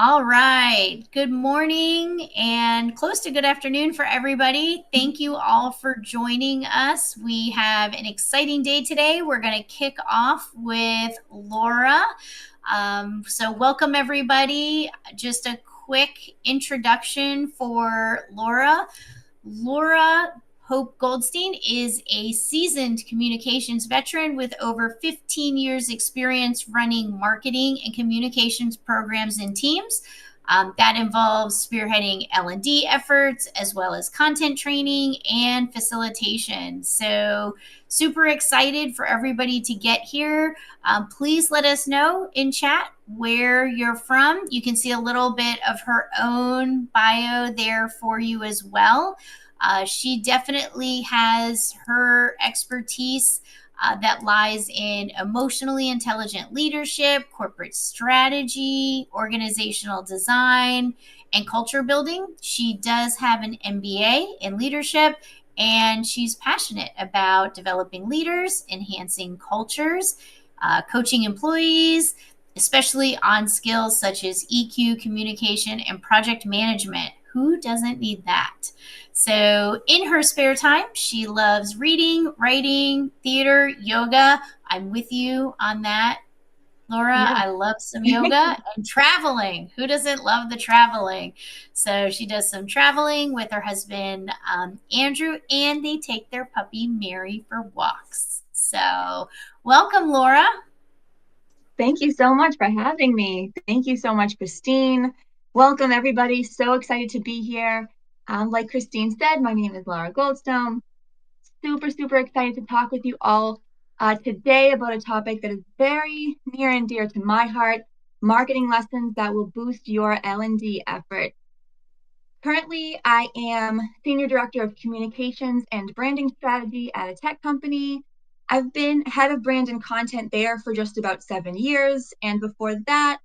All right. Good morning and close to good afternoon for everybody. Thank you all for joining us. We have an exciting day today. We're going to kick off with Laura. Welcome everybody. Just a quick introduction for Laura. Laura Hope Goldstein is a seasoned communications veteran with over 15 years experience running marketing and communications programs and teams. That involves spearheading L&D efforts as well as content training and facilitation. So super excited for everybody to get here. Please let us know in chat where you're from. You can see a little bit of her own bio there for you as well. She definitely has her expertise that lies in emotionally intelligent leadership, corporate strategy, organizational design, and culture building. She does have an MBA in leadership, and she's passionate about developing leaders, enhancing cultures, coaching employees, especially on skills such as EQ, communication, and project management. Who doesn't need that? So, in her spare time, she loves reading, writing, theater, yoga. I'm with you on that, Laura. Yeah. I love some yoga and traveling. Who doesn't love the traveling? So, she does some traveling with her husband, Andrew, and they take their puppy, Mary, for walks. So, welcome, Laura. Thank you so much for having me. Thank you so much, Christine. Welcome, everybody. So excited to be here. Like Christine said, my name is Laura Goldstone. Super excited to talk with you all today about a topic that is very near and dear to my heart, marketing lessons that will boost your L&D effort. Currently, I am Senior Director of Communications and Branding Strategy at a tech company. I've been head of brand and content there for just about 7 years. And before that,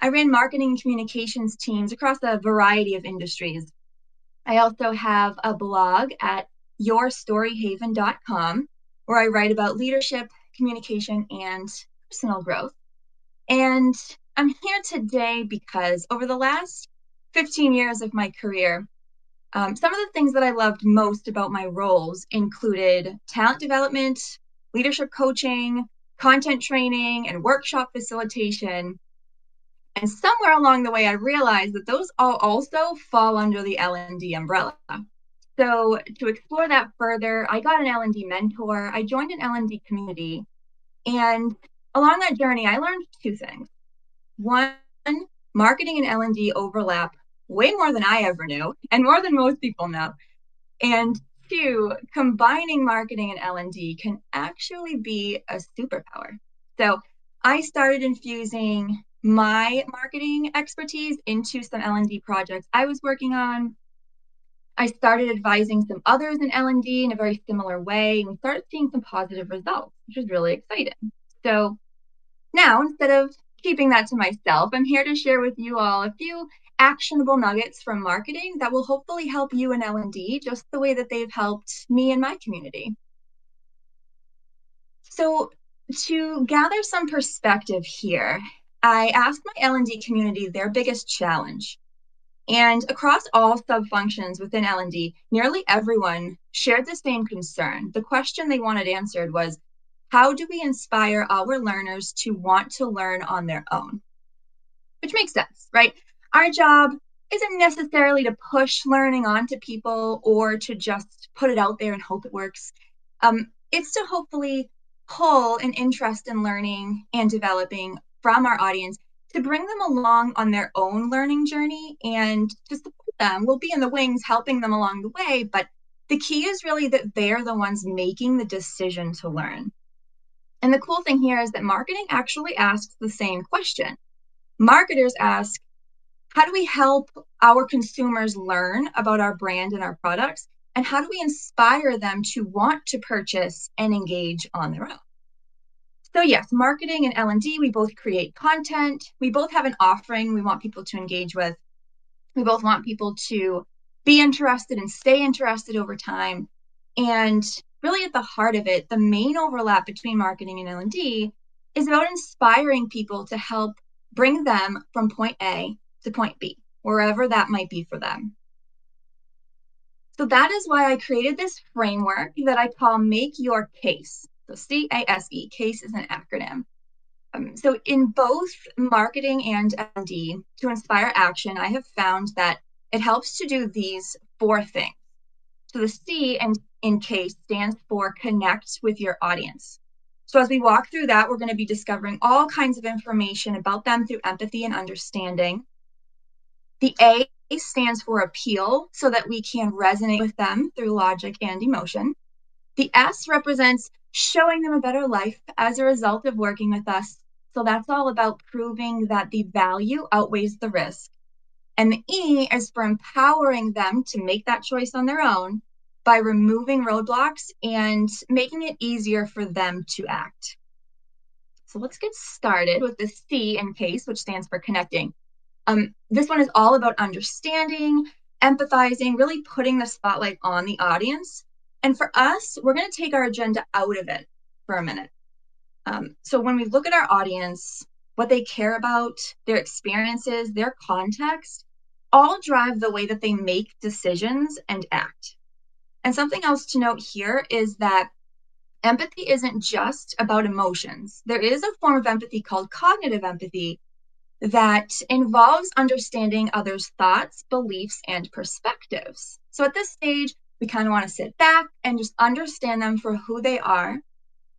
I ran marketing and communications teams across a variety of industries. I also have a blog at yourstoryhaven.com where I write about leadership, communication, and personal growth. And I'm here today because over the last 15 years of my career, some of the things that I loved most about my roles included talent development, leadership coaching, content training, and workshop facilitation. And somewhere along the way, I realized that those all also fall under the L&D umbrella. So to explore that further, I got an L&D mentor. I joined an L&D community. And along that journey, I learned two things. One, marketing and L&D overlap way more than I ever knew, and more than most people know. And two, combining marketing and L&D can actually be a superpower. So I started infusing my marketing expertise into some L&D projects I was working on. I started advising some others in L&D in a very similar way, and we started seeing some positive results, which was really exciting. So now, instead of keeping that to myself, I'm here to share with you all a few actionable nuggets from marketing that will hopefully help you in L&D just the way that they've helped me and my community. So to gather some perspective here, I asked my L&D community their biggest challenge. And across all sub-functions within L&D, nearly everyone shared the same concern. The question they wanted answered was, how do we inspire our learners to want to learn on their own? Which makes sense, right? Our job isn't necessarily to push learning onto people or to just put it out there and hope it works. It's to hopefully pull an interest in learning and developing from our audience to bring them along on their own learning journey and to support them. We'll be in the wings helping them along the way, but the key is really that they're the ones making the decision to learn. And the cool thing here is that marketing actually asks the same question. Marketers ask, how do we help our consumers learn about our brand and our products? And how do we inspire them to want to purchase and engage on their own? So yes, marketing and L&D, we both create content. We both have an offering we want people to engage with. We both want people to be interested and stay interested over time. And really at the heart of it, the main overlap between marketing and L&D is about inspiring people to help bring them from point A to point B, wherever that might be for them. So that is why I created this framework that I call Make Your Case. So CASE, CASE is an acronym. So in both marketing and L&D, to inspire action, I have found that it helps to do these four things. So the C in CASE stands for connect with your audience. So as we walk through that, we're going to be discovering all kinds of information about them through empathy and understanding. The A stands for appeal, so that we can resonate with them through logic and emotion. The S represents showing them a better life as a result of working with us. So that's all about proving that the value outweighs the risk. And the E is for empowering them to make that choice on their own by removing roadblocks and making it easier for them to act. So let's get started with the C in CASE, which stands for connecting. This one is all about understanding, empathizing, really putting the spotlight on the audience. And for us, we're going to take our agenda out of it for a minute. So when we look at our audience, what they care about, their experiences, their context, all drive the way that they make decisions and act. And something else to note here is that empathy isn't just about emotions. There is a form of empathy called cognitive empathy that involves understanding others' thoughts, beliefs, and perspectives. So at this stage, we kind of want to sit back and just understand them for who they are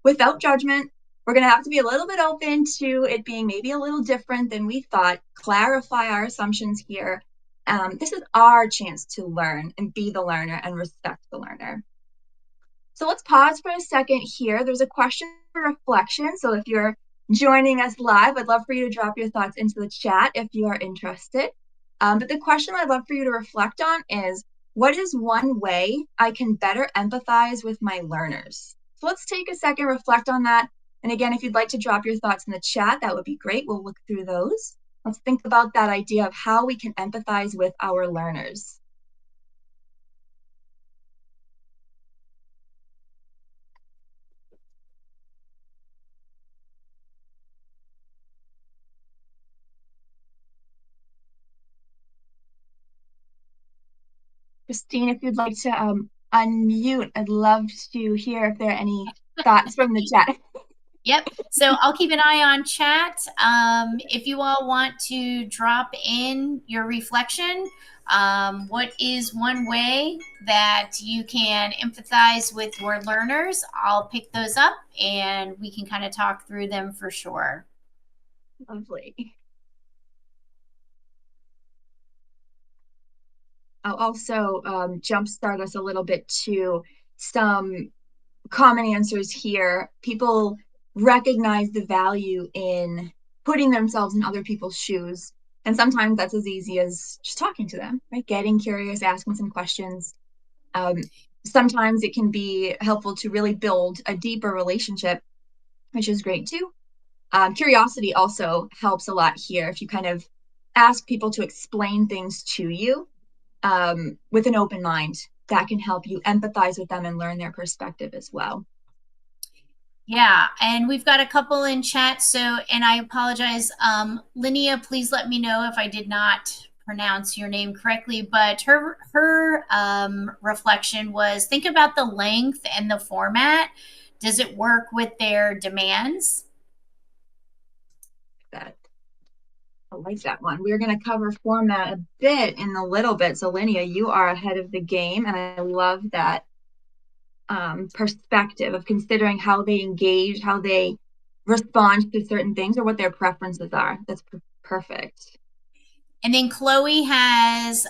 without judgment. We're going to have to be a little bit open to it being maybe a little different than we thought, clarify our assumptions here. This is our chance to learn and be the learner and respect the learner. So let's pause for a second here. There's a question for reflection. So if you're joining us live, I'd love for you to drop your thoughts into the chat if you are interested. But the question I'd love for you to reflect on is, what is one way I can better empathize with my learners? So let's take a second, reflect on that. And again, if you'd like to drop your thoughts in the chat, that would be great. We'll look through those. Let's think about that idea of how we can empathize with our learners. Christine, if you'd like to unmute, I'd love to hear if there are any thoughts from the chat. Yep. So I'll keep an eye on chat. If you all want to drop in your reflection, what is one way that you can empathize with your learners? I'll pick those up and we can kind of talk through them for sure. Lovely. I'll also jumpstart us a little bit to some common answers here. People recognize the value in putting themselves in other people's shoes. And sometimes that's as easy as just talking to them, right? Getting curious, asking some questions. Sometimes it can be helpful to really build a deeper relationship, which is great too. Curiosity also helps a lot here. If you kind of ask people to explain things to you with an open mind, that can help you empathize with them and learn their perspective as well. Yeah, and we've got a couple in chat. So, and I apologize, Linnea, please let me know if I did not pronounce your name correctly. But her reflection was, think about the length and the format. Does it work with their demands? That I like that one. We're going to cover format a bit in a little bit. So, Linnea, you are ahead of the game, and I love that perspective of considering how they engage, how they respond to certain things, or what their preferences are. That's perfect. And then Chloe has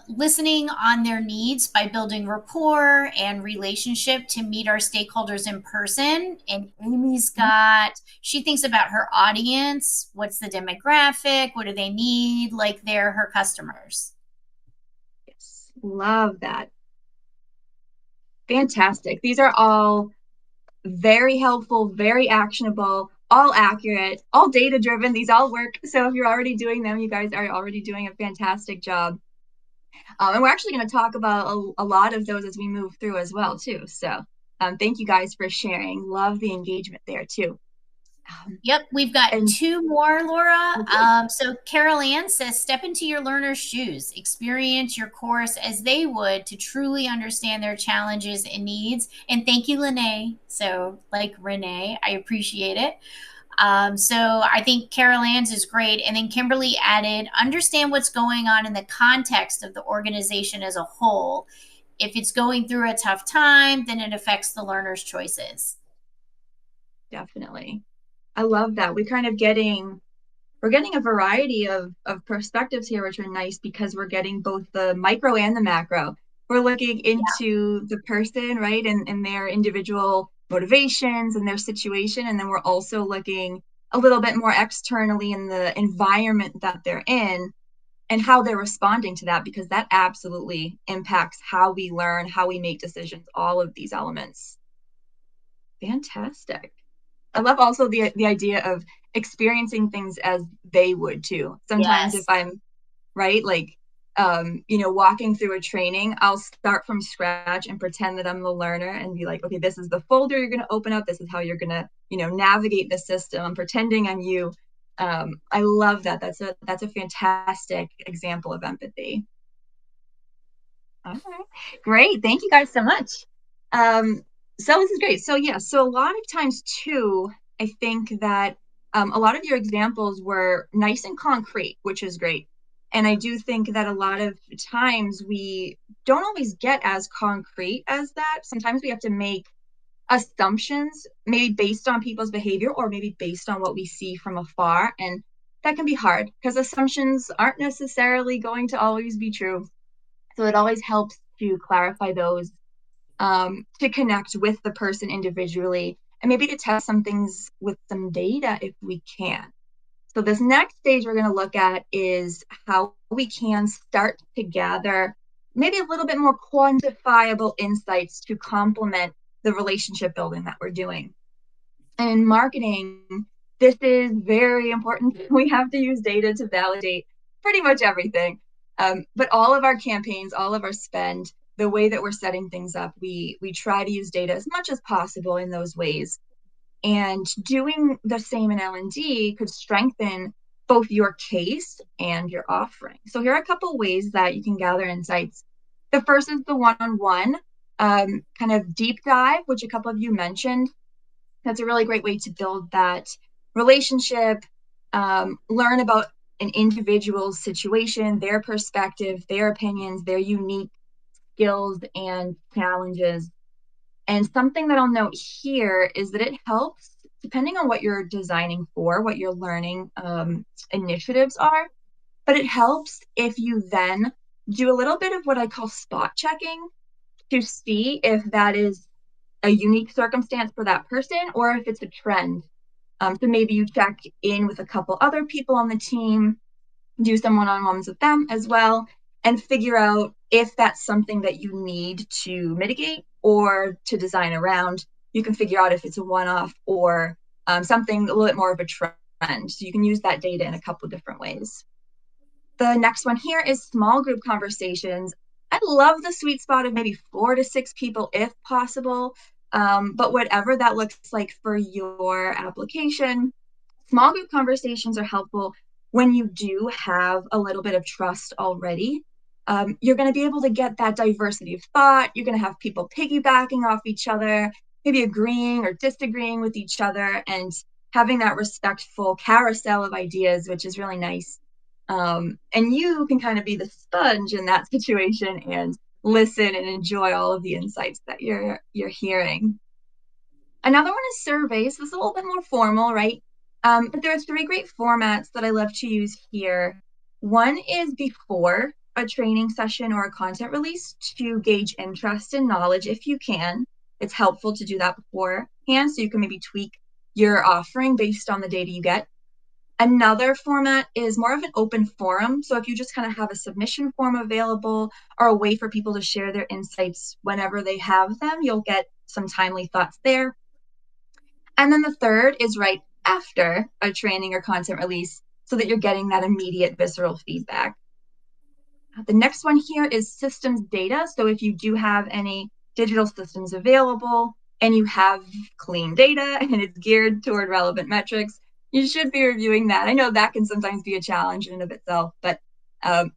listening on their needs by building rapport and relationship to meet our stakeholders in person. And Amy's got, she thinks about her audience. What's the demographic? What do they need? Like they're her customers. Yes, love that. Fantastic. These are all very helpful, very actionable, all accurate, all data driven. These all work. So if you're already doing them, you guys are already doing a fantastic job. And we're actually going to talk about a lot of those as we move through as well, too. So thank you guys for sharing. Love the engagement there, too. Um, Yep, we've got and two more, Laura. okay, So Carol Ann says, step into your learner's shoes, experience your course as they would to truly understand their challenges and needs. And thank you, Lene. So, like Renee, I appreciate it. So I think Carol Ann's is great. And then Kimberly added, understand what's going on in the context of the organization as a whole. If it's going through a tough time, then it affects the learner's choices. definitely. I love that. We're getting a variety of perspectives here, which are nice because we're getting both the micro and the macro. We're looking into the person, right, and their individual motivations and their situation. And then we're also looking a little bit more externally in the environment that they're in and how they're responding to that, because that absolutely impacts how we learn, how we make decisions, all of these elements. Fantastic. I love also the idea of experiencing things as they would too. Sometimes if Yes. I'm right, like walking through a training, I'll start from scratch and pretend that I'm the learner and be like, okay, this is the folder you're going to open up. This is how you're going to, navigate the system. I'm pretending I'm you. I love that. That's a fantastic example of empathy. All right. Great. Thank you guys so much. Um, so this is great. So yeah, so a lot of times too, I think that a lot of your examples were nice and concrete, which is great. And I do think that a lot of times we don't always get as concrete as that. Sometimes we have to make assumptions, maybe based on people's behavior or maybe based on what we see from afar. And that can be hard because assumptions aren't necessarily going to always be true. So it always helps to clarify those, to connect with the person individually, and maybe to test some things with some data if we can. So this next stage we're going to look at is how we can start to gather maybe a little bit more quantifiable insights to complement the relationship building that we're doing. And in marketing, this is very important. We have to use data to validate pretty much everything. But all of our campaigns, all of our spend, the way that we're setting things up, we try to use data as much as possible in those ways. And doing the same in L&D could strengthen both your case and your offering. So here are a couple ways that you can gather insights. The first is the one-on-one kind of deep dive, which a couple of you mentioned. That's a really great way to build that relationship, learn about an individual's situation, their perspective, their opinions, their unique skills and challenges. And something that I'll note here is that it helps, depending on what you're designing for, what your learning initiatives are, but it helps if you then do a little bit of what I call spot checking to see if that is a unique circumstance for that person or if it's a trend. So maybe you check in with a couple other people on the team, do some one-on-ones with them as well, and figure out if that's something that you need to mitigate or to design around. You can figure out if it's a one-off or something a little bit more of a trend. So you can use that data in a couple of different ways. The next one here is small group conversations. I love the sweet spot of maybe 4 to 6 people if possible, but whatever that looks like for your application, small group conversations are helpful when you do have a little bit of trust already. You're going to be able to get that diversity of thought. You're going to have people piggybacking off each other, maybe agreeing or disagreeing with each other, and having that respectful carousel of ideas, which is really nice. And you can kind of be the sponge in that situation and listen and enjoy all of the insights that you're hearing. Another one is surveys. This is a little bit more formal, right? But there are 3 great formats that I love to use here. One is before a training session or a content release to gauge interest and knowledge if you can. It's helpful to do that beforehand so you can maybe tweak your offering based on the data you get. Another format is more of an open forum. So if you just kind of have a submission form available or a way for people to share their insights whenever they have them, you'll get some timely thoughts there. And then the third is right after a training or content release so that you're getting that immediate visceral feedback. The next one here is systems data. So if you do have any digital systems available and you have clean data and it's geared toward relevant metrics, you should be reviewing that. I know that can sometimes be a challenge in and of itself, but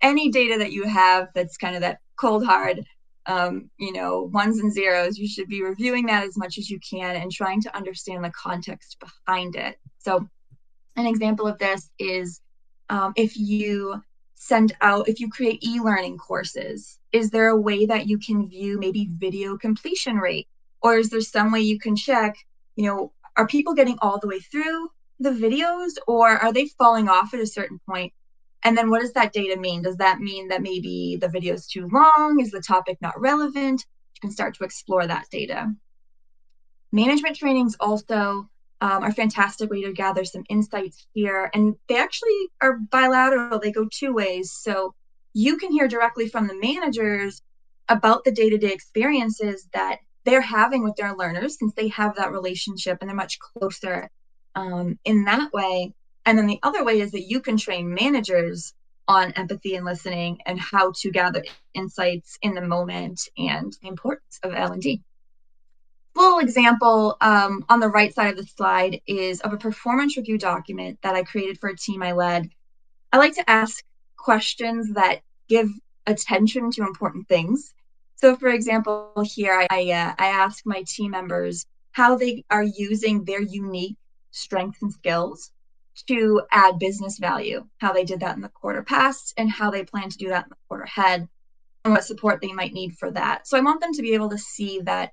any data that you have that's kind of that cold hard, ones and zeros, you should be reviewing that as much as you can and trying to understand the context behind it. So an example of this is if you create e-learning courses, is there a way that you can view maybe video completion rate? Or is there some way you can check, are people getting all the way through the videos, or are they falling off at a certain point? And then what does that data mean? Does that mean that maybe the video is too long? Is the topic not relevant? You can start to explore that data. Management trainings also are a fantastic way to gather some insights here. And they actually are bilateral, they go two ways. So you can hear directly from the managers about the day-to-day experiences that they're having with their learners, since they have that relationship and they're much closer in that way. And then the other way is that you can train managers on empathy and listening and how to gather insights in the moment and the importance of L&D. Full example on the right side of the slide is of a performance review document that I created for a team I led. I like to ask questions that give attention to important things. So, for example, here I ask my team members how they are using their unique strengths and skills to add business value, how they did that in the quarter past, and how they plan to do that in the quarter ahead, and what support they might need for that. So I want them to be able to see that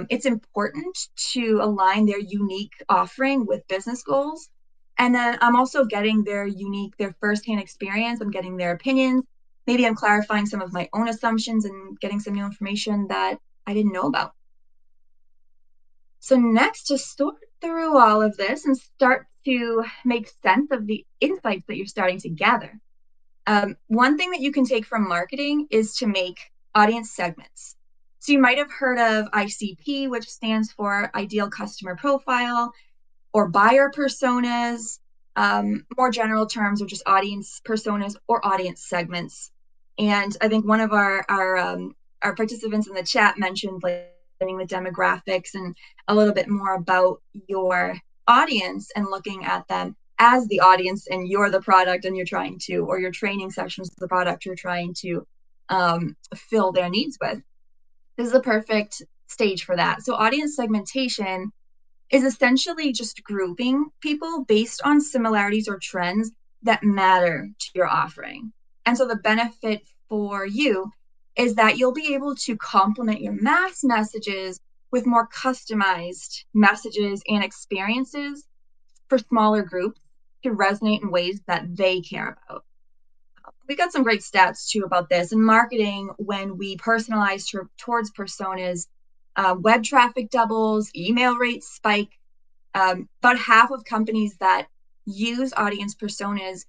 it's important to align their unique offering with business goals. And then I'm also getting their firsthand experience. I'm getting their opinions. Maybe I'm clarifying some of my own assumptions and getting some new information that I didn't know about. So next, to sort through all of this and start to make sense of the insights that you're starting to gather. One thing that you can take from marketing is to make audience segments. So you might have heard of ICP, which stands for Ideal Customer Profile, or buyer personas. More general terms are just audience personas or audience segments. And I think one of our participants in the chat mentioned like the demographics and a little bit more about your audience and looking at them as the audience, and you're the product and you're trying to, or your training sessions the product you're trying to fill their needs with. This is a perfect stage for that. So audience segmentation is essentially just grouping people based on similarities or trends that matter to your offering. And so the benefit for you is that you'll be able to complement your mass messages with more customized messages and experiences for smaller groups to resonate in ways that they care about. We got some great stats too about this. In marketing, when we personalize towards personas, web traffic doubles, email rates spike. About half of companies that use audience personas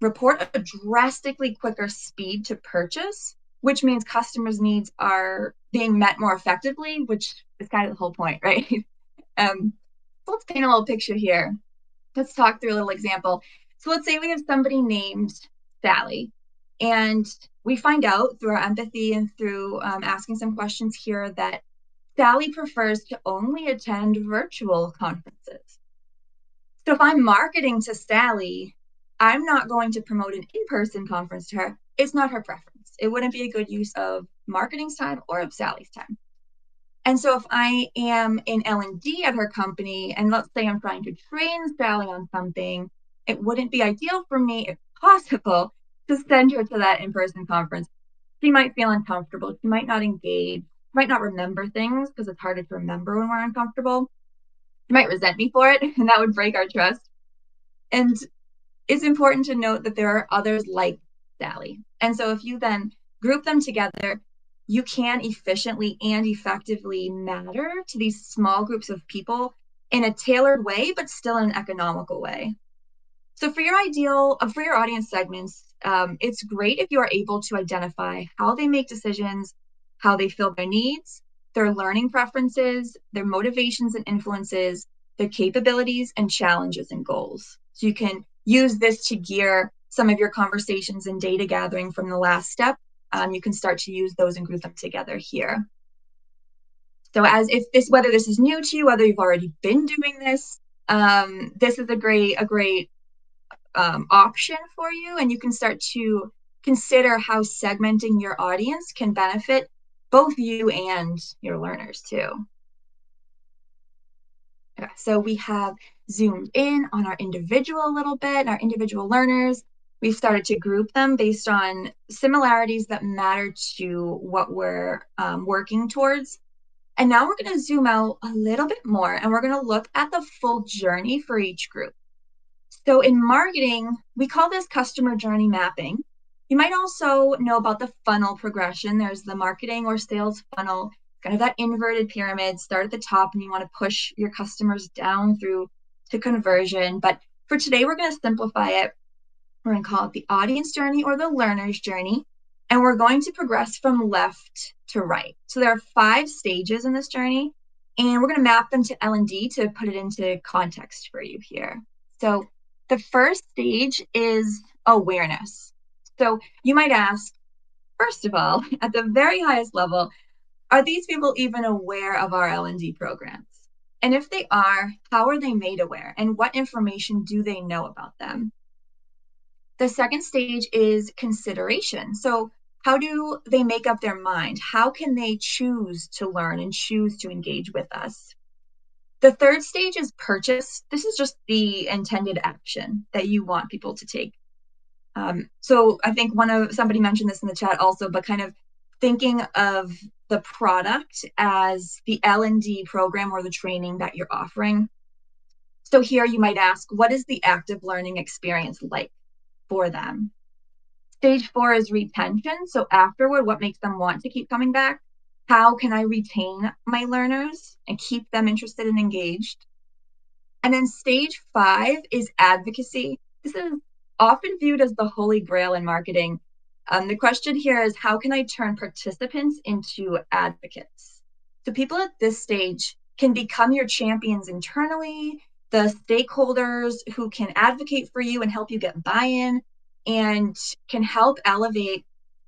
report a drastically quicker speed to purchase, which means customers' needs are being met more effectively, which is kind of the whole point, right? So let's paint a little picture here. Let's talk through a little example. So let's say we have somebody named Sally, and we find out through our empathy and through asking some questions here that Sally prefers to only attend virtual conferences. So if I'm marketing to Sally, I'm not going to promote an in-person conference to her. It's not her preference. It wouldn't be a good use of marketing's time or of Sally's time. And so if I am in L&D at her company, and let's say I'm trying to train Sally on something, it wouldn't be ideal for me, if possible, to send her to that in-person conference. She might feel uncomfortable. She might not engage, might not remember things because it's harder to remember when we're uncomfortable. She might resent me for it, and that would break our trust. And it's important to note that there are others like Sally. And so if you then group them together, you can efficiently and effectively matter to these small groups of people in a tailored way, but still in an economical way. So for your audience segments, it's great if you are able to identify how they make decisions, how they fill their needs, their learning preferences, their motivations and influences, their capabilities and challenges and goals. So you can use this to gear some of your conversations and data gathering from the last step. You can start to use those and group them together here. So as if this, whether this is new to you, whether you've already been doing this, this is a great option for you. And you can start to consider how segmenting your audience can benefit both you and your learners too. Okay, so we have zoomed in on our individual a little bit, our individual learners. We've started to group them based on similarities that matter to what we're working towards. And now we're going to zoom out a little bit more and we're going to look at the full journey for each group. So in marketing, we call this customer journey mapping. You might also know about the funnel progression. There's the marketing or sales funnel, kind of that inverted pyramid. Start at the top and you want to push your customers down through to conversion. But for today, we're going to simplify it. We're going to call it the audience journey or the learner's journey. And we're going to progress from left to right. So there are 5 stages in this journey, and we're going to map them to L&D to put it into context for you here. So the first stage is awareness. So you might ask, first of all, at the very highest level, are these people even aware of our L&D programs? And if they are, how are they made aware? And what information do they know about them? The second stage is consideration. So how do they make up their mind? How can they choose to learn and choose to engage with us? The third stage is purchase. This is just the intended action that you want people to take. So I think somebody mentioned this in the chat also, but kind of thinking of the product as the L&D program or the training that you're offering. So here you might ask, what is the active learning experience like for them? Stage 4 is retention. So afterward, what makes them want to keep coming back? How can I retain my learners and keep them interested and engaged? And then stage 5 is advocacy. This is often viewed as the holy grail in marketing. The question here is, how can I turn participants into advocates? So people at this stage can become your champions internally, the stakeholders who can advocate for you and help you get buy-in and can help elevate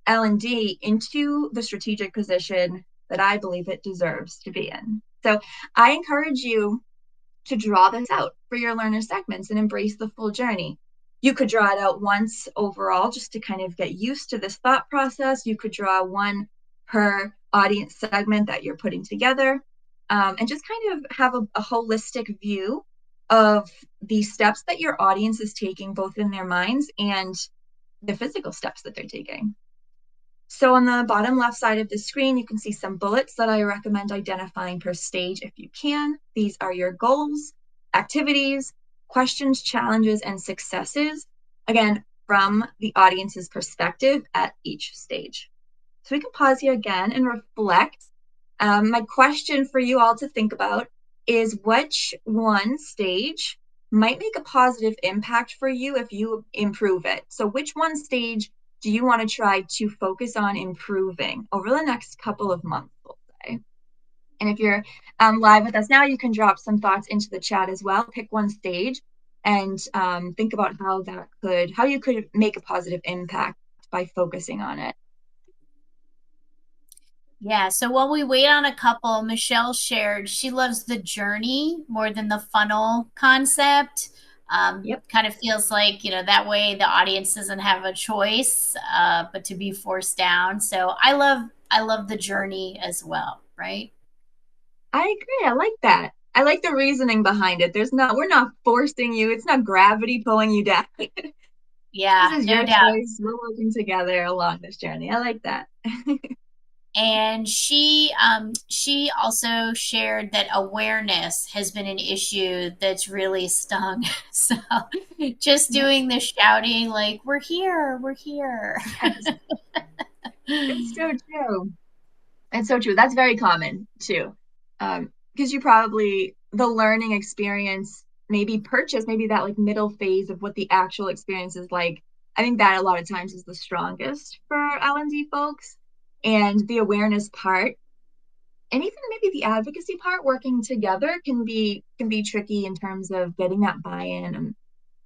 L&D into the strategic position that I believe it deserves to be in. So I encourage you to draw this out for your learner segments and embrace the full journey. You could draw it out once overall just to kind of get used to this thought process. You could draw one per audience segment that you're putting together, and just kind of have a holistic view of the steps that your audience is taking, both in their minds and the physical steps that they're taking. So on the bottom left side of the screen, you can see some bullets that I recommend identifying per stage if you can. These are your goals, activities, questions, challenges, and successes, again, from the audience's perspective at each stage. So we can pause here again and reflect. My question for you all to think about is, which one stage might make a positive impact for you if you improve it? So which one stage do you want to try to focus on improving over the next couple of months, we'll say? And if you're live with us now, you can drop some thoughts into the chat as well. Pick one stage and think about how you could make a positive impact by focusing on it. Yeah, so while we wait on a couple, Michelle shared she loves the journey more than the funnel concept. Yep. Kind of feels like, that way the audience doesn't have a choice, but to be forced down. So I love the journey as well, right? I agree. I like that. I like the reasoning behind it. We're not forcing you. It's not gravity pulling you down. This Yeah, is no your doubt. choice. We're working together along this journey. I like that. And she also shared that awareness has been an issue that's really stung. So just Yep. doing the shouting like we're here. Yes. It's so true. It's so true. That's very common too. Because the learning experience, maybe that like middle phase of what the actual experience is like. I think that a lot of times is the strongest for L&D folks. And the awareness part, and even maybe the advocacy part working together can be tricky in terms of getting that buy-in and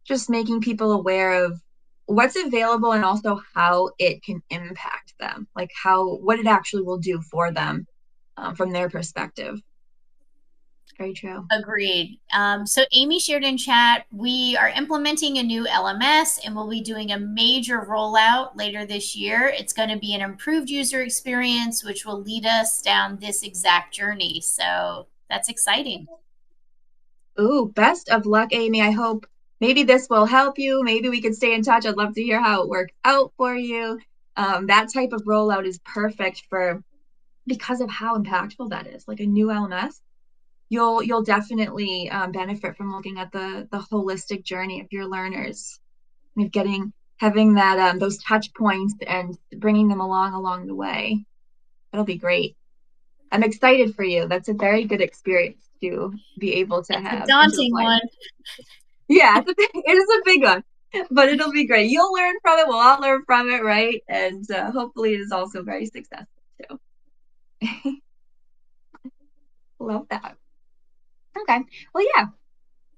just making people aware of what's available and also how it can impact them, like what it actually will do for them. from their perspective. Very true. Agreed. So Amy shared in chat, we are implementing a new LMS and we'll be doing a major rollout later this year. It's going to be an improved user experience, which will lead us down this exact journey. So that's exciting. Ooh, best of luck, Amy. I hope maybe this will help you. Maybe we can stay in touch. I'd love to hear how it worked out for you. That type of rollout is perfect for because of how impactful that is. Like a new LMS, you'll definitely benefit from looking at the holistic journey of your learners, of getting having that those touch points and bringing them along the way. That'll be great. I'm excited for you. That's a very good experience to be able to It's a have and to daunting apply. one. Yeah, it is a big one, but it'll be great. You'll learn from it. We'll all learn from it, right? And hopefully, it is also very successful too. Love that. Okay. Well, yeah.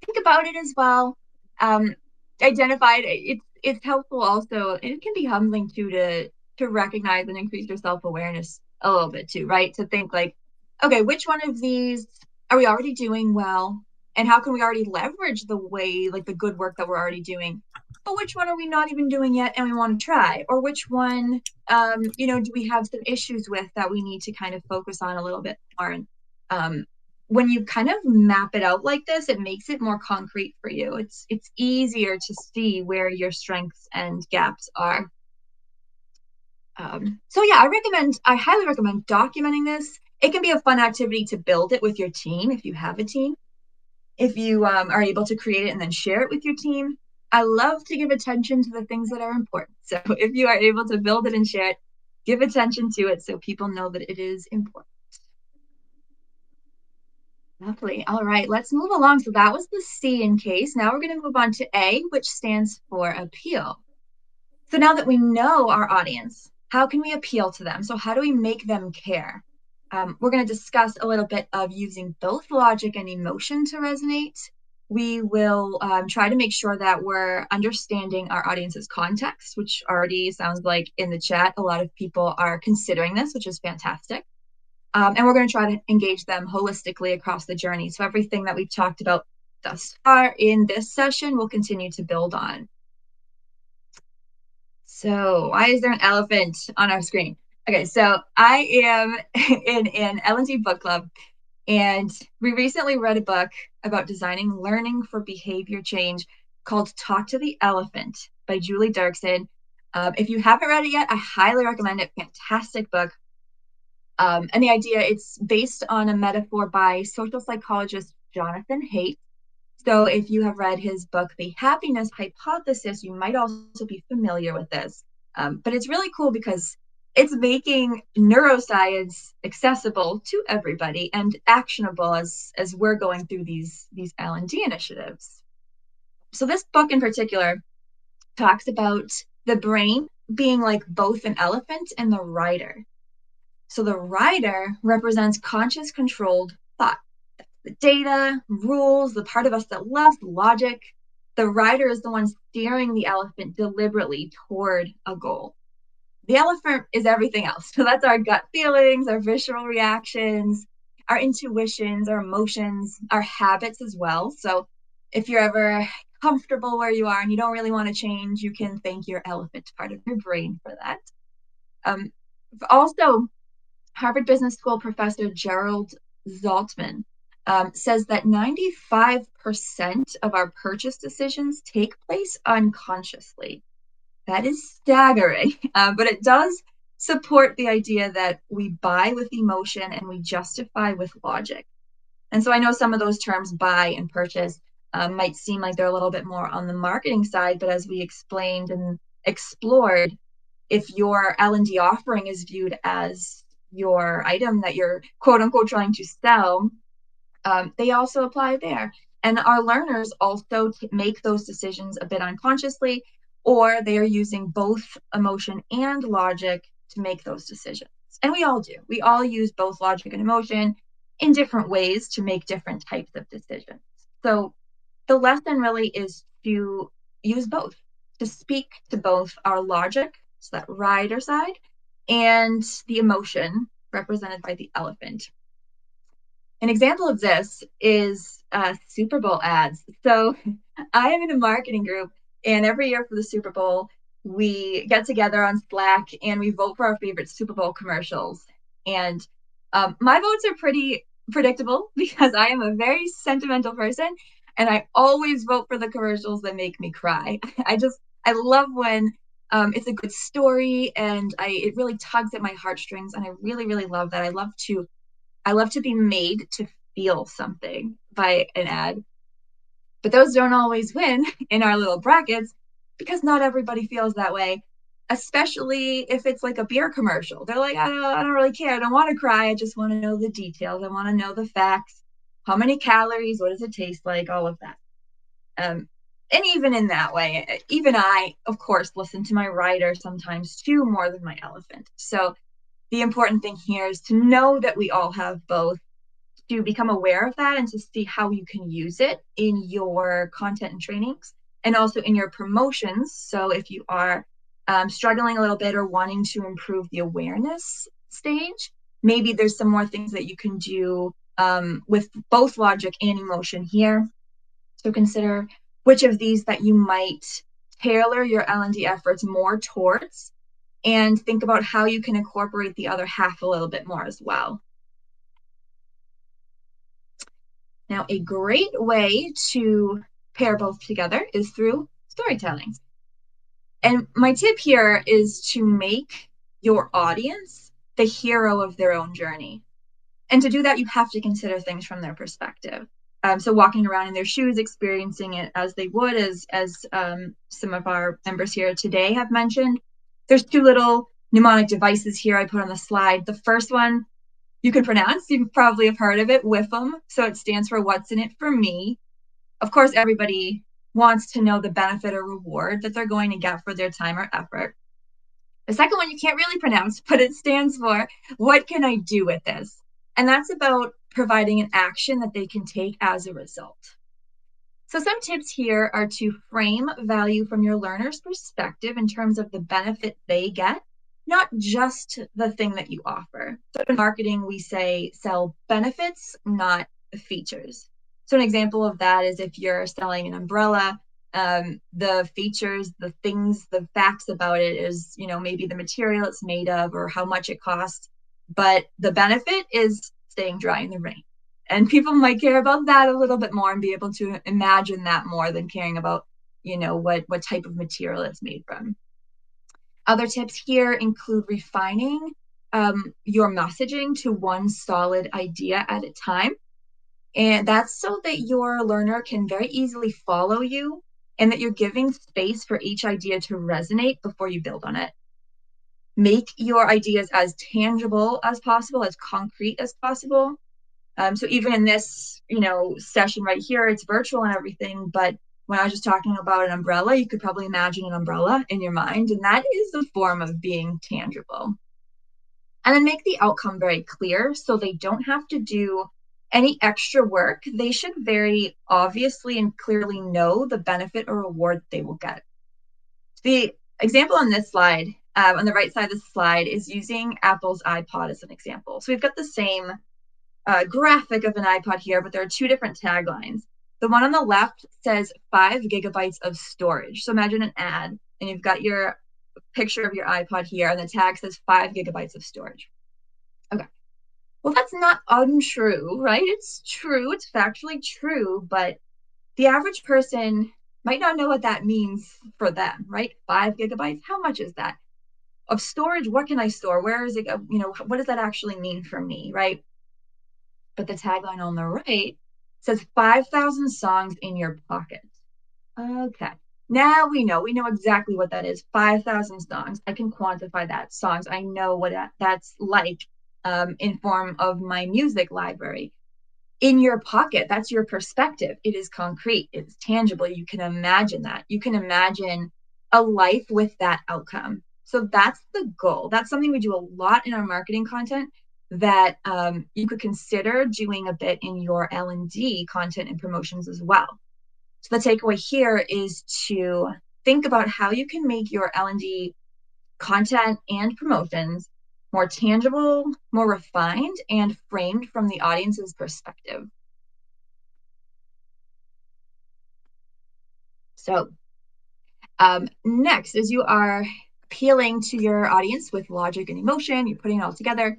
Think about it as well. Um, identified. It's helpful also. It can be humbling too to recognize and increase your self awareness a little bit too, right? To think like, okay, which one of these are we already doing well, and how can we already leverage the way like the good work that we're already doing? But which one are we not even doing yet, and we want to try? Or which one, do we have some issues with that we need to kind of focus on a little bit more? And um, when you kind of map it out like this, it makes it more concrete for you. It's easier to see where your strengths and gaps are. So yeah, I highly recommend documenting this. It can be a fun activity to build it with your team if you have a team. If you are able to create it and then share it with your team, I love to give attention to the things that are important. So if you are able to build it and share it, give attention to it so people know that it is important. Lovely. All right, let's move along. So that was the C in case. Now we're going to move on to A, which stands for appeal. So now that we know our audience, how can we appeal to them? So how do we make them care? We're going to discuss a little bit of using both logic and emotion to resonate. We will try to make sure that we're understanding our audience's context, which already sounds like in the chat, a lot of people are considering this, which is fantastic. And we're going to try to engage them holistically across the journey. So everything that we've talked about thus far in this session, we'll continue to build on. So why is there an elephant on our screen? Okay, so I am in an L&D book club, and we recently read a book about designing learning for behavior change called Talk to the Elephant by Julie Dirksen. If you haven't read it yet, I highly recommend it. Fantastic book. And the idea, it's based on a metaphor by social psychologist Jonathan Haidt. So if you have read his book, The Happiness Hypothesis, you might also be familiar with this. But it's really cool because it's making neuroscience accessible to everybody and actionable as we're going through these L&D initiatives. So this book in particular talks about the brain being like both an elephant and the rider. So the rider represents conscious controlled thought. The data, rules, the part of us that loves logic. The rider is the one steering the elephant deliberately toward a goal. The elephant is everything else. So that's our gut feelings, our visceral reactions, our intuitions, our emotions, our habits as well. So if you're ever comfortable where you are and you don't really want to change, you can thank your elephant part of your brain for that. Also, Harvard Business School professor Gerald Zaltman says that 95% of our purchase decisions take place unconsciously. That is staggering, but it does support the idea that we buy with emotion and we justify with logic. And so I know some of those terms, buy and purchase, might seem like they're a little bit more on the marketing side, but as we explained and explored, if your L&D offering is viewed as your item that you're quote unquote trying to sell, they also apply there. And our learners also make those decisions a bit unconsciously, or they are using both emotion and logic to make those decisions. And we all do. We all use both logic and emotion in different ways to make different types of decisions. So the lesson really is to use both, to speak to both our logic, so that rider side, and the emotion, represented by the elephant. An example of this is Super Bowl ads. So I am in a marketing group, and every year for the Super Bowl, we get together on Slack and we vote for our favorite Super Bowl commercials. And my votes are pretty predictable because I am a very sentimental person, and I always vote for the commercials that make me cry. I love when it's a good story and it really tugs at my heartstrings, and I really, really love that. I love to be made to feel something by an ad. But those don't always win in our little brackets because not everybody feels that way, especially if it's like a beer commercial. They're like, I don't really care. I don't want to cry. I just want to know the details. I want to know the facts. How many calories? What does it taste like? All of that. Um, and even in that way, even I, of course, listen to my writer sometimes too, more than my elephant. So the important thing here is to know that we all have both, to become aware of that and to see how you can use it in your content and trainings and also in your promotions. So if you are struggling a little bit or wanting to improve the awareness stage, maybe there's some more things that you can do with both logic and emotion here. So consider which of these that you might tailor your L&D efforts more towards, and think about how you can incorporate the other half a little bit more as well. Now, a great way to pair both together is through storytelling. And my tip here is to make your audience the hero of their own journey. And to do that, you have to consider things from their perspective. So walking around in their shoes, experiencing it as they would, as some of our members here today have mentioned. There's two little mnemonic devices here I put on the slide. The first one you can pronounce. You probably have heard of it, WIFM. So it stands for what's in it for me. Of course, everybody wants to know the benefit or reward that they're going to get for their time or effort. The second one you can't really pronounce, but it stands for what can I do with this? And that's about providing an action that they can take as a result. So some tips here are to frame value from your learner's perspective in terms of the benefit they get, not just the thing that you offer. So in marketing, we say sell benefits, not features. So an example of that is if you're selling an umbrella, the features, the things, the facts about it is, maybe the material it's made of or how much it costs. But the benefit is staying dry in the rain. And people might care about that a little bit more and be able to imagine that more than caring about, what type of material it's made from. Other tips here include refining your messaging to one solid idea at a time. And that's so that your learner can very easily follow you and that you're giving space for each idea to resonate before you build on it. Make your ideas as tangible as possible, as concrete as possible. So even in this, session right here, it's virtual and everything, but when I was just talking about an umbrella, you could probably imagine an umbrella in your mind, and that is a form of being tangible. And then make the outcome very clear so they don't have to do any extra work. They should very obviously and clearly know the benefit or reward they will get. The example on this slide, on the right side of the slide, is using Apple's iPod as an example. So we've got the same graphic of an iPod here, but there are two different taglines. The one on the left says 5 gigabytes of storage. So imagine an ad, and you've got your picture of your iPod here, and the tag says 5 gigabytes of storage. Okay. Well, that's not untrue, right? It's true. It's factually true, but the average person might not know what that means for them, right? 5 gigabytes, how much is that? Of storage, what can I store? Where is it? What does that actually mean for me, right? But the tagline on the right says 5,000 songs in your pocket. Okay. Now we know exactly what that is. 5,000 songs. I can quantify that. Songs. I know what that's like in form of my music library. In your pocket, that's your perspective. It is concrete. It's tangible. You can imagine that. You can imagine a life with that outcome. So that's the goal. That's something we do a lot in our marketing content that you could consider doing a bit in your L&D content and promotions as well. So the takeaway here is to think about how you can make your L&D content and promotions more tangible, more refined, and framed from the audience's perspective. So next, as you are appealing to your audience with logic and emotion, you're putting it all together.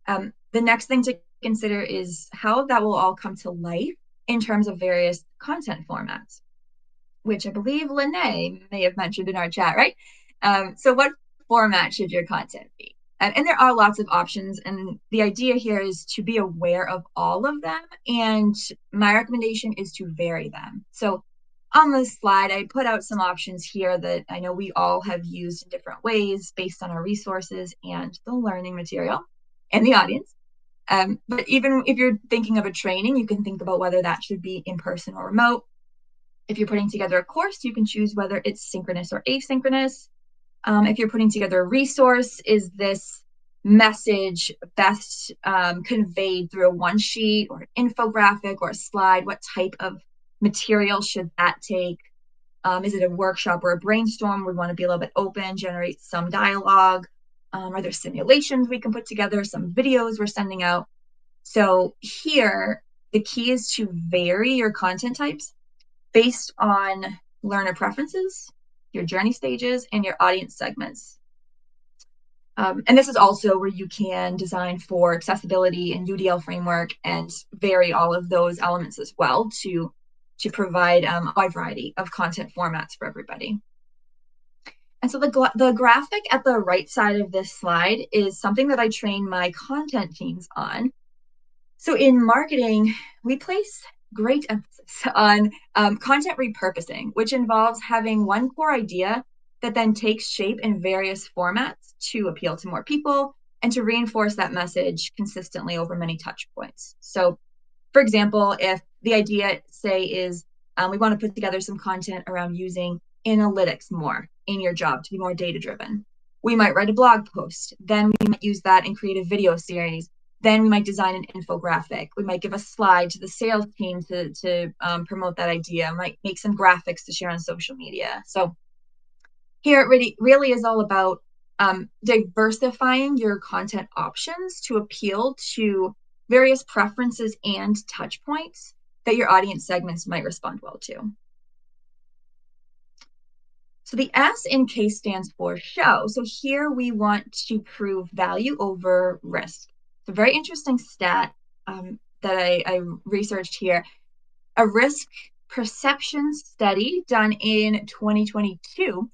The next thing to consider is how that will all come to life in terms of various content formats, which I believe Lene may have mentioned in our chat, right? So what format should your content be? And there are lots of options, and the idea here is to be aware of all of them, and my recommendation is to vary them. So on this slide, I put out some options here that I know we all have used in different ways based on our resources and the learning material and the audience. But even if you're thinking of a training, you can think about whether that should be in person or remote. If you're putting together a course, you can choose whether it's synchronous or asynchronous. If you're putting together a resource, is this message best conveyed through a one sheet or an infographic or a slide? What type of material should that take? Is it a workshop or a brainstorm? We want to be a little bit open, generate some dialogue. Are there simulations we can put together, some videos we're sending out? So here, the key is to vary your content types based on learner preferences, your journey stages, and your audience segments. And this is also where you can design for accessibility and UDL framework and vary all of those elements as well to provide a wide variety of content formats for everybody. And so the graphic at the right side of this slide is something that I train my content teams on. So in marketing, we place great emphasis on content repurposing, which involves having one core idea that then takes shape in various formats to appeal to more people and to reinforce that message consistently over many touch points. So for example, if the idea, say, is we want to put together some content around using analytics more in your job to be more data driven, we might write a blog post. Then we might use that and create a video series. Then we might design an infographic. We might give a slide to the sales team to promote that idea. We might make some graphics to share on social media. So here it really is all about diversifying your content options to appeal to various preferences and touch points that your audience segments might respond well to. So the S in case stands for show. So here we want to prove value over risk. It's a very interesting stat that I researched here. A risk perception study done in 2022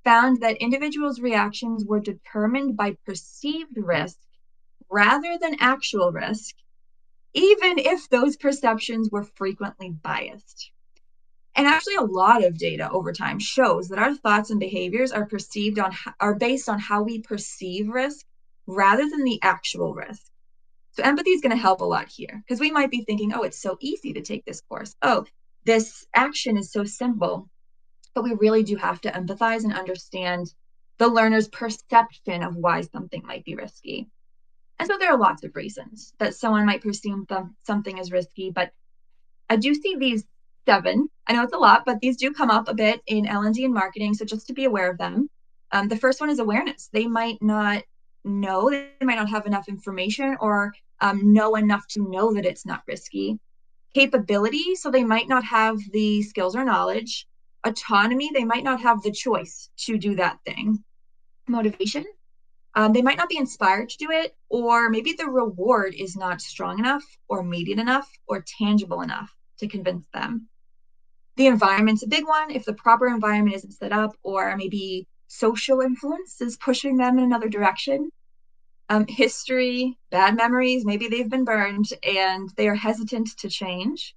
found that individuals' reactions were determined by perceived risk rather than actual risk, even if those perceptions were frequently biased. And actually, a lot of data over time shows that our thoughts and behaviors are based on how we perceive risk rather than the actual risk. So empathy is going to help a lot here because we might be thinking, oh, it's so easy to take this course. Oh, this action is so simple. But we really do have to empathize and understand the learner's perception of why something might be risky. And so there are lots of reasons that someone might perceive something as risky, but I do see these 7. I know it's a lot, but these do come up a bit in L&D and marketing, so just to be aware of them. The first one is awareness. They might not know, they might not have enough information or know enough to know that it's not risky. Capability, so they might not have the skills or knowledge. Autonomy, they might not have the choice to do that thing. Motivation, they might not be inspired to do it, or maybe the reward is not strong enough or immediate enough or tangible enough to convince them. The environment's a big one. If the proper environment isn't set up, or maybe social influence is pushing them in another direction. History, bad memories, maybe they've been burned and they are hesitant to change.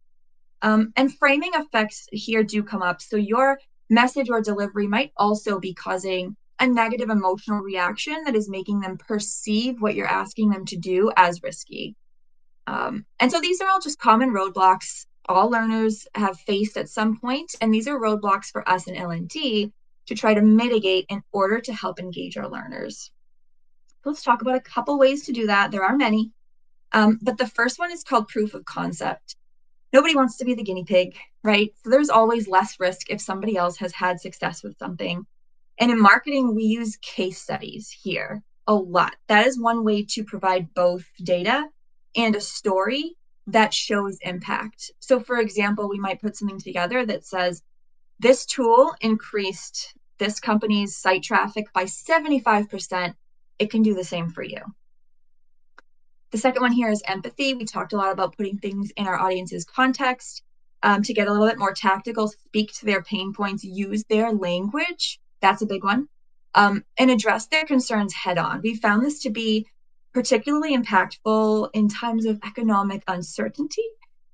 And framing effects here do come up. So your message or delivery might also be causing a negative emotional reaction that is making them perceive what you're asking them to do as risky. And so these are all just common roadblocks all learners have faced at some point, and these are roadblocks for us in L&D to try to mitigate in order to help engage our learners. So let's talk about a couple ways to do that. There are many, but the first one is called proof of concept. Nobody wants to be the guinea pig, right? So there's always less risk if somebody else has had success with something. And in marketing, we use case studies here a lot. That is one way to provide both data and a story that shows impact. So, for example, we might put something together that says, this tool increased this company's site traffic by 75%. It can do the same for you. The second one here is empathy. We talked a lot about putting things in our audience's context to get a little bit more tactical, speak to their pain points, use their language. That's a big one. And address their concerns head on. We found this to be particularly impactful in times of economic uncertainty.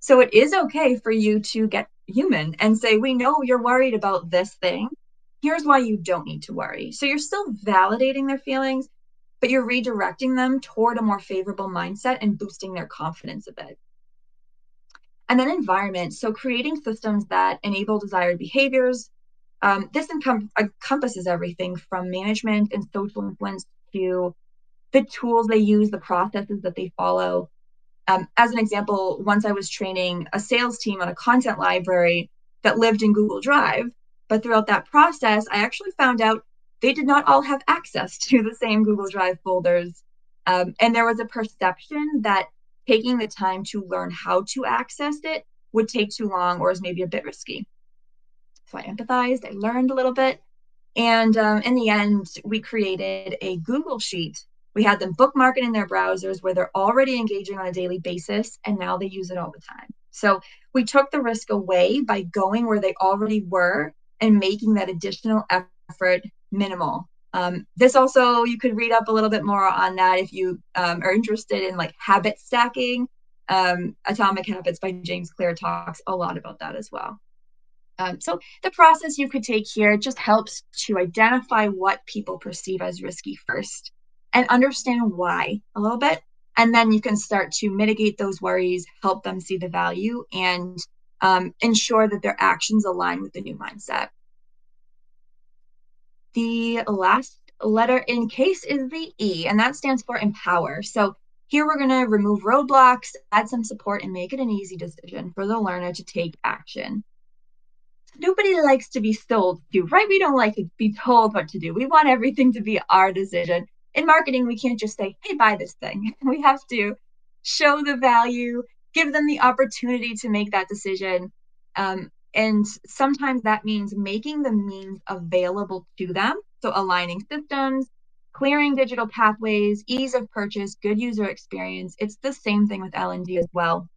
So it is okay for you to get human and say, we know you're worried about this thing. Here's why you don't need to worry. So you're still validating their feelings, but you're redirecting them toward a more favorable mindset and boosting their confidence a bit. And then environment. So creating systems that enable desired behaviors. This encompasses everything from management and social influence to the tools they use, the processes that they follow. As an example, once I was training a sales team on a content library that lived in Google Drive, but throughout that process, I actually found out they did not all have access to the same Google Drive folders. And there was a perception that taking the time to learn how to access it would take too long or is maybe a bit risky. So I empathized, I learned a little bit, and in the end, we created a Google Sheet. We had them bookmark it in their browsers where they're already engaging on a daily basis, and now they use it all the time. So we took the risk away by going where they already were and making that additional effort minimal. This also, you could read up a little bit more on that if you are interested in like habit stacking. Atomic Habits by James Clear talks a lot about that as well. So the process you could take here just helps to identify what people perceive as risky first and understand why a little bit. And then you can start to mitigate those worries, help them see the value, and ensure that their actions align with the new mindset. The last letter in CASE is the E, and that stands for empower. So here we're going to remove roadblocks, add some support, and make it an easy decision for the learner to take action. Nobody likes to be sold to, right? We don't like to be told what to do. We want everything to be our decision. In marketing, we can't just say, hey, buy this thing. We have to show the value, give them the opportunity to make that decision. And sometimes that means making the means available to them. So aligning systems, clearing digital pathways, ease of purchase, good user experience. It's the same thing with L&D as well.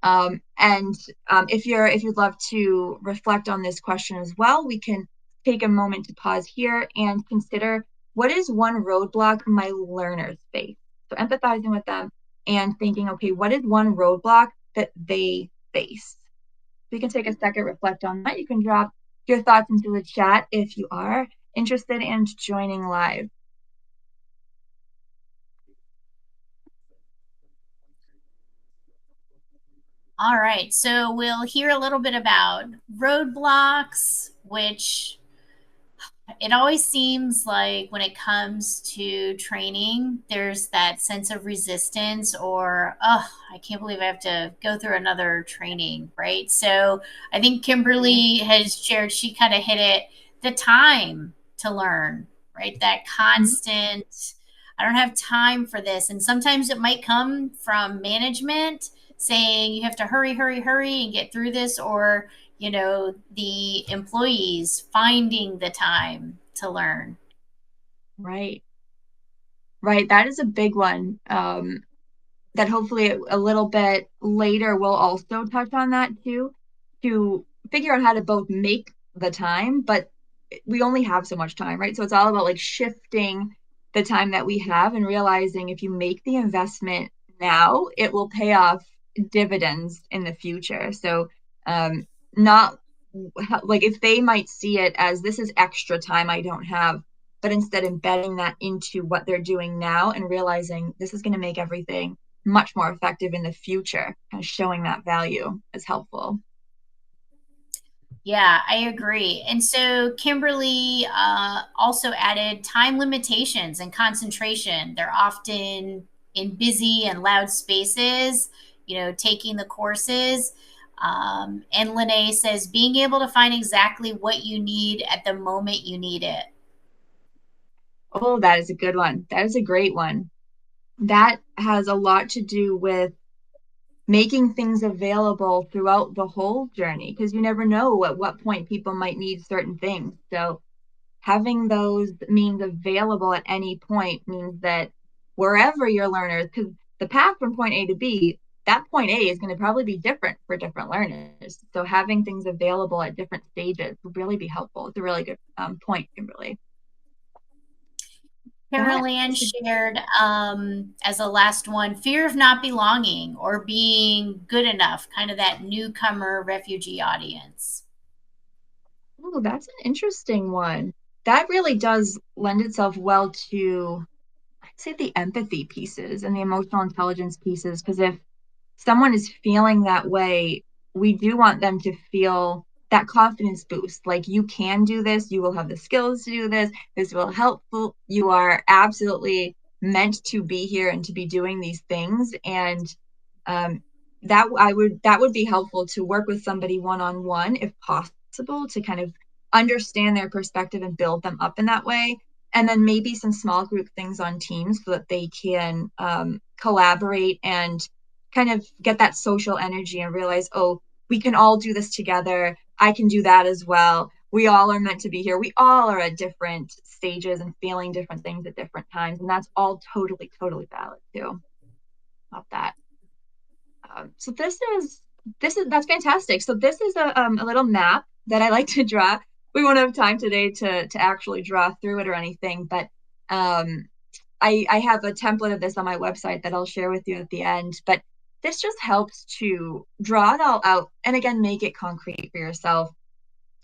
And if you'd love to reflect on this question as well, we can take a moment to pause here and consider, what is one roadblock my learners face? So empathizing with them and thinking, okay, what is one roadblock that they face? We can take a second, reflect on that. You can drop your thoughts into the chat if you are interested in joining live. All right, so we'll hear a little bit about roadblocks, which it always seems like when it comes to training, there's that sense of resistance or, oh, I can't believe I have to go through another training, right? So I think Kimberly has shared, she kind of hit it, the time to learn, right? That constant, I don't have time for this. And sometimes it might come from management saying you have to hurry, hurry, hurry and get through this, or the employees finding the time to learn. Right, right. That is a big one. That hopefully a little bit later we'll also touch on that too, to figure out how to both make the time, but we only have so much time, right? So it's all about like shifting the time that we have and realizing if you make the investment now, it will pay off dividends in the future. So not like if they might see it as this is extra time I don't have, but instead embedding that into what they're doing now and realizing this is going to make everything much more effective in the future, kind of showing that value is helpful. Yeah, I agree. And so Kimberly also added time limitations and concentration. They're often in busy and loud spaces, taking the courses. And Lene says being able to find exactly what you need at the moment you need it. Oh, that is a good one. That is a great one. That has a lot to do with making things available throughout the whole journey because you never know at what point people might need certain things. So having those means available at any point means that wherever your learners, because the path from point A to B, that point A is going to probably be different for different learners. So having things available at different stages would really be helpful. It's a really good point, Kimberly. That Carol Ann is a, shared as a last one, fear of not belonging or being good enough, kind of that newcomer refugee audience. oh, that's an interesting one. That really does lend itself well to, I'd say, the empathy pieces and the emotional intelligence pieces. Because if someone is feeling that way, we do want them to feel that confidence boost. Like you can do this, you will have the skills to do this will help. You are absolutely meant to be here and to be doing these things. And um, that would be helpful to work with somebody one on one if possible to kind of understand their perspective and build them up in that way. And then maybe some small group things on teams so that they can collaborate and kind of get that social energy and realize, oh, we can all do this together. I can do that as well. We all are meant to be here. We all are at different stages and feeling different things at different times. And that's all totally, totally valid too. Love that. So that's fantastic. So this is a little map that I like to draw. We won't have time today to actually draw through it or anything, but um, I have a template of this on my website that I'll share with you at the end. But this just helps to draw it all out and again make it concrete for yourself.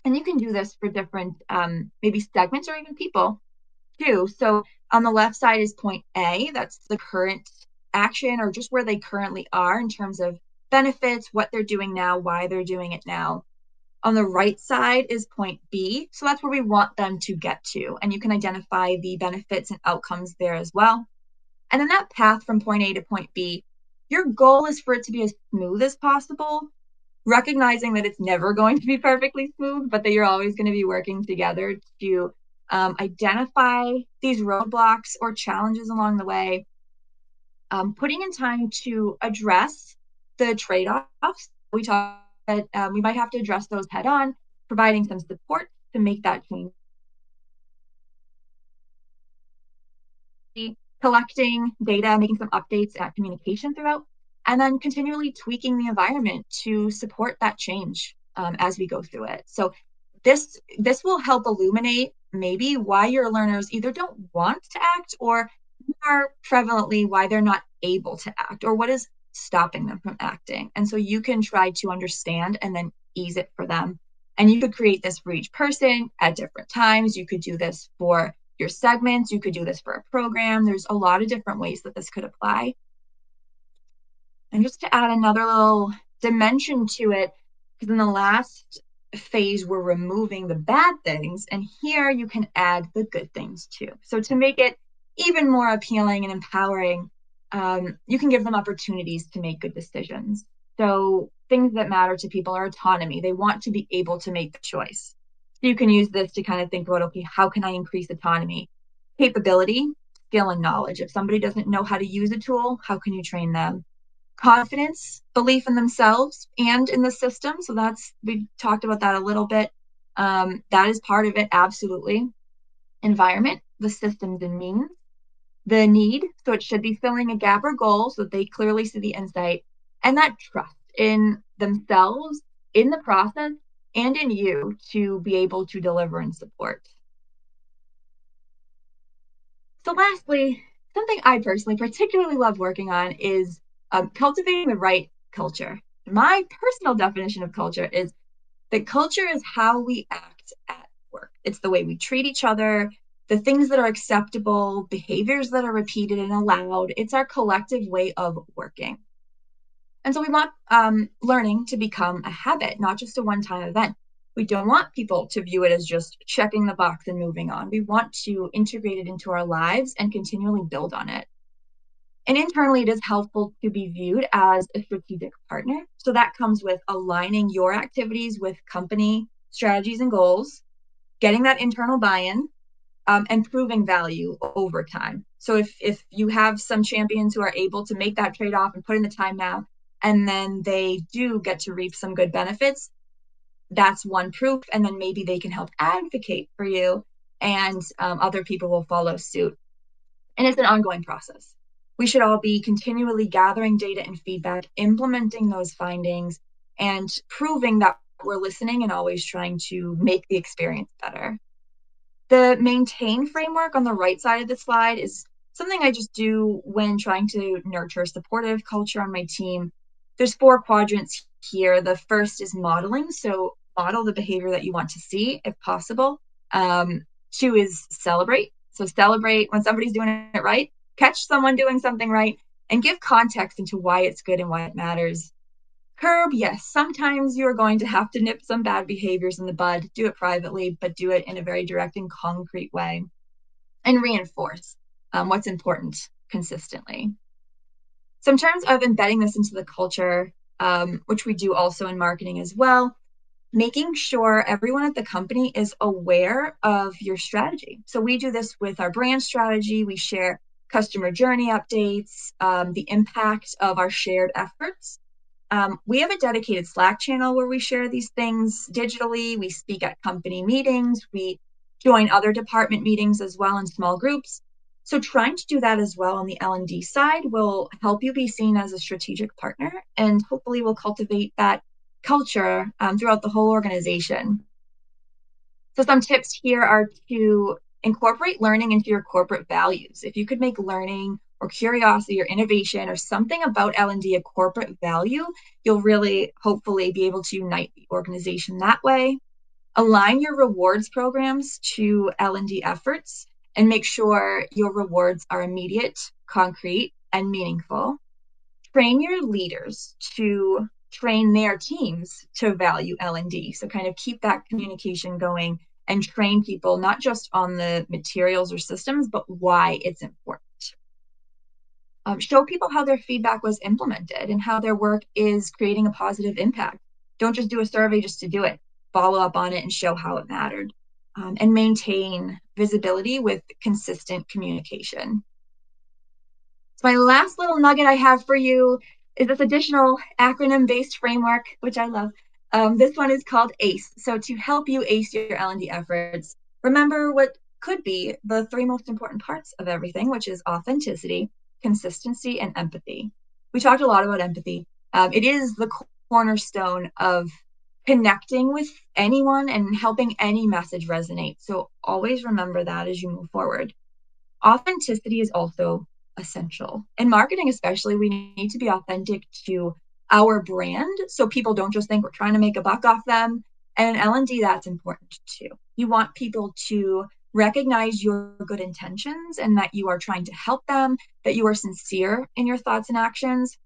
And you can do this for different maybe segments or even people too. So on the left side is point A, that's the current action or just where they currently are in terms of benefits, what they're doing now, why they're doing it now. On the right side is point B. So that's where we want them to get to. And you can identify the benefits and outcomes there as well. And then that path from point A to point B, your goal is for it to be as smooth as possible, recognizing that it's never going to be perfectly smooth, but that you're always going to be working together to identify these roadblocks or challenges along the way, putting in time to address the trade offs. We talked that we might have to address those head on, providing some support to make that change, collecting data, making some updates and communication throughout, and then continually tweaking the environment to support that change as we go through it. So this will help illuminate maybe why your learners either don't want to act or more prevalently why they're not able to act or what is stopping them from acting. And so you can try to understand and then ease it for them. And you could create this for each person at different times. You could do this for your segments. You could do this for a program. There's a lot of different ways that this could apply. And just to add another little dimension to it, because in the last phase, we're removing the bad things, and here you can add the good things too. So to make it even more appealing and empowering, you can give them opportunities to make good decisions. So things that matter to people are autonomy. They want to be able to make the choice. So you can use this to kind of think about, okay, how can I increase autonomy? Capability, skill, and knowledge. If somebody doesn't know how to use a tool, how can you train them? Confidence, belief in themselves and in the system. So we talked about that a little bit. That is part of it, absolutely. Environment, the systems and means, the need. So it should be filling a gap or goal so that they clearly see the insight, and that trust in themselves, in the process, and in you to be able to deliver and support. So, lastly, something I personally particularly love working on is cultivating the right culture. My personal definition of culture is that culture is how we act at work. It's the way we treat each other, the things that are acceptable, behaviors that are repeated and allowed. It's our collective way of working. And so we want learning to become a habit, not just a one time event. We don't want people to view it as just checking the box and moving on. We want to integrate it into our lives and continually build on it. And internally, it is helpful to be viewed as a strategic partner. So that comes with aligning your activities with company strategies and goals, getting that internal buy in, and proving value over time. So if you have some champions who are able to make that trade off and put in the time now, and then they do get to reap some good benefits, that's one proof. And then maybe they can help advocate for you, and other people will follow suit. And it's an ongoing process. We should all be continually gathering data and feedback, implementing those findings, and proving that we're listening and always trying to make the experience better. The maintain framework on the right side of the slide is something I just do when trying to nurture a supportive culture on my team. There's 4 quadrants here. The first is modeling. So model the behavior that you want to see if possible. 2 is celebrate. So celebrate when somebody's doing it right, catch someone doing something right, and give context into why it's good and why it matters. Curb, yes, sometimes you're going to have to nip some bad behaviors in the bud. Do it privately, but do it in a very direct and concrete way. And reinforce what's important consistently. So, in terms of embedding this into the culture, which we do also in marketing as well, making sure everyone at the company is aware of your strategy. So, we do this with our brand strategy. We share customer journey updates, the impact of our shared efforts. We have a dedicated Slack channel where we share these things digitally. We speak at company meetings. We join other department meetings as well in small groups. So trying to do that as well on the L&D side will help you be seen as a strategic partner, and hopefully will cultivate that culture throughout the whole organization. So some tips here are to incorporate learning into your corporate values. If you could make learning or curiosity or innovation or something about L&D a corporate value, you'll really hopefully be able to unite the organization that way. Align your rewards programs to L&D efforts and make sure your rewards are immediate, concrete, and meaningful. Train your leaders to train their teams to value L&D. So kind of keep that communication going and train people not just on the materials or systems, but why it's important. Show people how their feedback was implemented and how their work is creating a positive impact. Don't just do a survey just to do it. Follow up on it and show how it mattered. And maintain visibility with consistent communication. So my last little nugget I have for you is this additional acronym-based framework, which I love. This one is called ACE. So to help you ace your L&D efforts, remember what could be the 3 most important parts of everything, which is authenticity, consistency, and empathy. We talked a lot about empathy. It is the cornerstone of connecting with anyone and helping any message resonate. So always remember that as you move forward. Authenticity is also essential. In marketing, especially, we need to be authentic to our brand so people don't just think we're trying to make a buck off them. And in L&D, that's important too. You want people to recognize your good intentions and that you are trying to help them, that you are sincere in your thoughts and actions.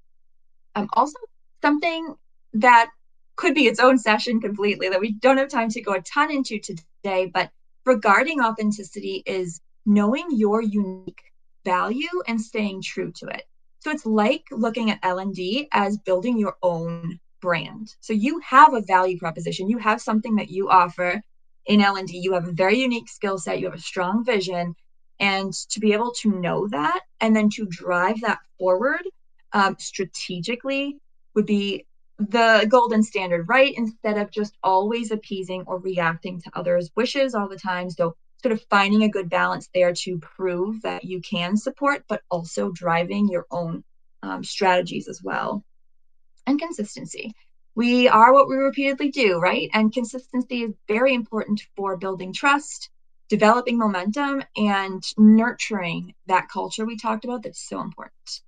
Also, something that could be its own session completely that we don't have time to go a ton into today, but regarding authenticity is knowing your unique value and staying true to it. So it's like looking at L&D as building your own brand. So you have a value proposition, you have something that you offer in L&D, you have a very unique skill set, you have a strong vision, and to be able to know that and then to drive that forward strategically would be the golden standard, right? Instead of just always appeasing or reacting to others' wishes all the time. So sort of finding a good balance there to prove that you can support, but also driving your own strategies as well. And consistency. We are what we repeatedly do, right? And consistency is very important for building trust, developing momentum, and nurturing that culture we talked about that's so important.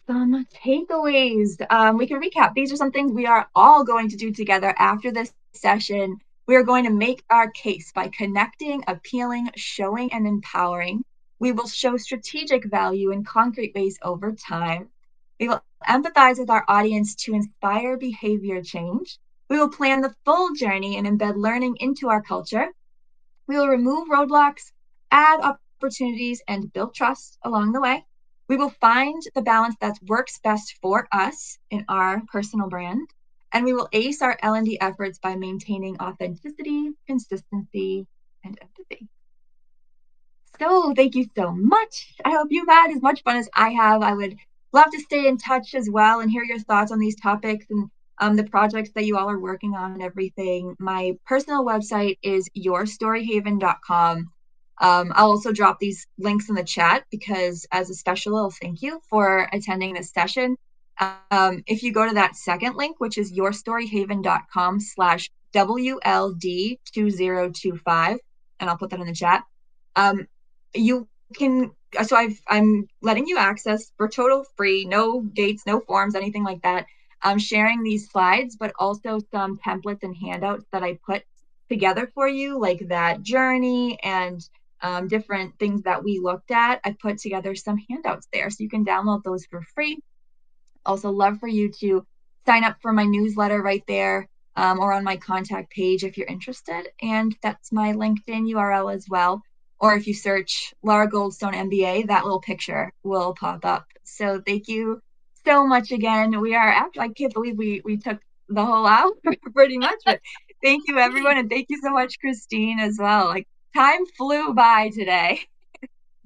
Some takeaways. We can recap. These are some things we are all going to do together after this session. We are going to make our case by connecting, appealing, showing, and empowering. We will show strategic value in concrete ways over time. We will empathize with our audience to inspire behavior change. We will plan the full journey and embed learning into our culture. We will remove roadblocks, add opportunities, and build trust along the way. We will find the balance that works best for us in our personal brand. And we will ace our L&D efforts by maintaining authenticity, consistency, So thank you so much. I hope you've had as much fun as I have. I would love to stay in touch as well and hear your thoughts on these topics and the projects that you all are working on and everything. My personal website is yourstoryhaven.com. I'll also drop these links in the chat because, as a special little thank you for attending this session, if you go to that second link, which is yourstoryhaven.com/WLD2025, and I'll put that in the chat, um, you can. So I'm letting you access for total free, no gates, no forms, anything like that. I'm sharing these slides, but also some templates and handouts that I put together for you, like that journey and different things that we looked at. I put together some handouts there, so you can download those for free. Also, love for you to sign up for my newsletter right there, or on my contact page if you're interested. And that's my LinkedIn URL as well. Or if you search Laura Goldstone MBA, that little picture will pop up. So thank you so much again. We are after, I can't believe we took the whole hour pretty much, but thank you everyone. And thank you so much, Christine, as well. Like, time flew by today.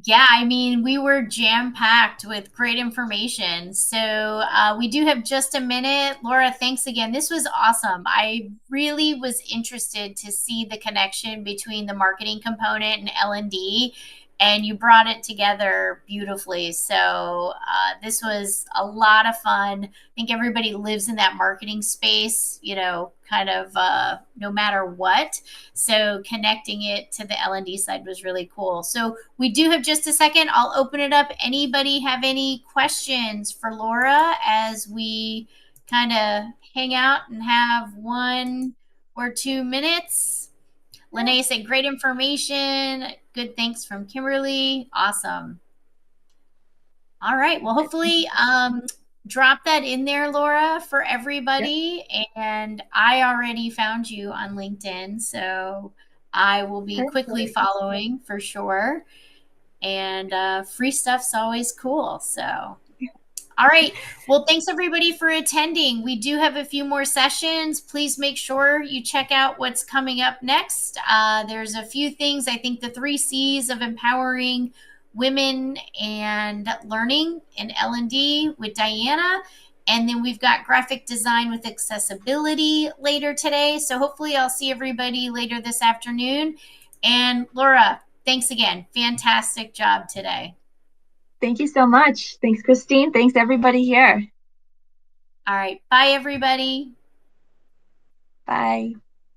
Yeah, I mean, we were jam packed with great information. So we do have just a minute. Laura, thanks again. This was awesome. I really was interested to see the connection between the marketing component and L&D, and you brought it together beautifully. So this was a lot of fun. I think everybody lives in that marketing space, kind of no matter what. So connecting it to the L&D side was really cool. So we do have just a second. I'll open it up. Anybody have any questions for Laura as we kind of hang out and have 1 or 2 minutes? Yeah, Lene said, great information. Good thanks from Kimberly. Awesome. All right. Well, hopefully, drop that in there, Laura, for yeah, everybody. And I already found you on LinkedIn, so I will be quickly perfect. following for sure. And free stuff's always cool. So all right. Well, thanks everybody for attending. We do have a few more sessions. Please make sure you check out what's coming up next. There's a few things. I think the 3 C's of empowering women and learning in L&D with Diana. And then we've got graphic design with accessibility later today. So hopefully I'll see everybody later this afternoon. And Laura, thanks again. Fantastic job today. Thank you so much. Thanks, Christine. Thanks, everybody here. All right. Bye, everybody. Bye.